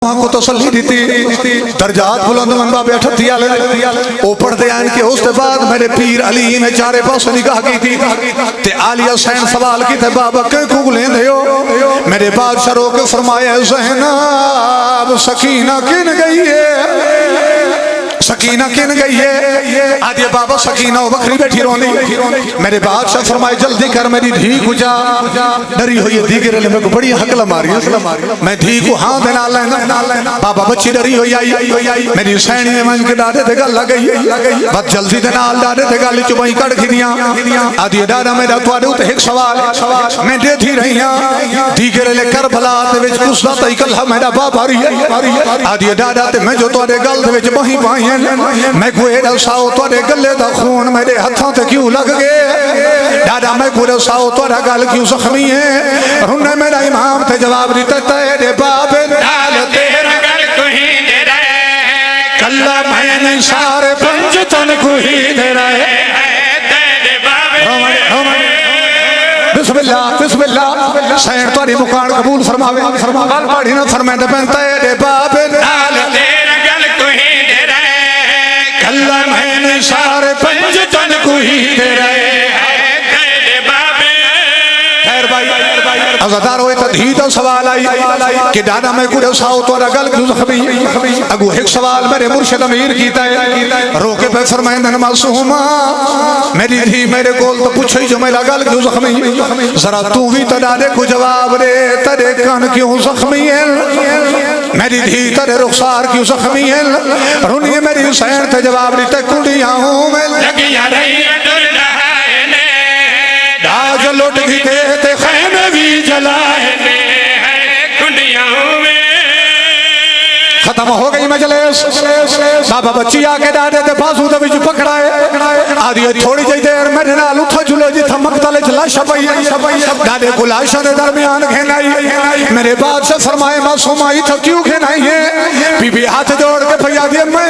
को तसल्ली दी दर्जात बुलंद मनबा बैठा दिया ओ पढ़ते आन के उसके बाद मेरे पीर अली ने चारे पास निगाह की थी ते आलिया हुसैन सवाल की थे बाबा के कुगले हो मेरे बादशाह रो के फरमाया ज़ैनब सकीना किन गई है सकीना किन गई है आदि बाबा सकीना बकरी बैठी रोनी मेरे बादशाह फरमाए जल्दी कर मेरी धी को जा डरी हुई है धी के मेरे को बड़ी हकल मारी मैं धी को हाँ देना लेना बाबा बच्ची डरी हुई आई मेरी सैनी में मन के डाले थे गल लग गई बस जल्दी देना डाले थे गल चुबाई कट खिदियां आदि डारा मेरा तुम्हारे उते एक सवाल मैं दे थी रही हां धी के ले कर भला ते विच कुछ ना तई कल मेरा बाप आ रही है आदि डारा ते मैं जो तुम्हारे गल दे विच बही पाई मैं कोई रसाओ तोरे गले दा खून मेरे हाथों ते क्यों लग गए दादा मैं कोई रसाओ तोरा गल क्यों जख्मी है उन्हें मेरा इमाम ते जवाब दिता तेरे बाप नाल तेरा गल कोई दे रहे कल्ला मैंने सारे पंज तन कोई दे रहे तेरे बाप बिस्मिल्लाह बिस्मिल्लाह सैन तोरी मुकान कबूल फरमावे गल पढ़ी ना फरमांदे पैन तेरे बाप नाल तेरा गल कोई दे रहे कल्ला मैंने सारे पंज तन को ही दे रहे तेरे बाबे खैर भाई अज़ादार होए तधी तो सवाल आई कि दादा मैं कुछ साओ तो गल क्यों जख्मी अगू एक सवाल मेरे मुर्शिद अमीर कीता है रोके पे फरमाइंदे मासूमा मेरी धी मेरे कोल तो पूछी जो मेरा गल क्यों जख्मी जरा तू भी तो दादे को जवाब दे तेरे कान क्यों जख्मी है मेरी धी तेरे रुखसार क्यों जख्मी है रुनिए मेरी हुसैन ते जवाब दीते कुड़ियां हूं मैं लगिया रही डर रहा ने दाज लुट भी दे ते खैमे भी जलाए ने कुड़ियां हूं खत्म हो गई मजलिस बाबा बच्ची आके दादे ते बाजू दे विच पकड़ाए आदि थोड़ी जी देर मेरे नाल उठो जुलो जी मकतल च लाश पई दादे को लाशा दे दरमियान घेनाई मेरे बादशाह फरमाए मासूमा इथो क्यों घेनाई है बीबी हाथ जोड़ के भैया दी मैं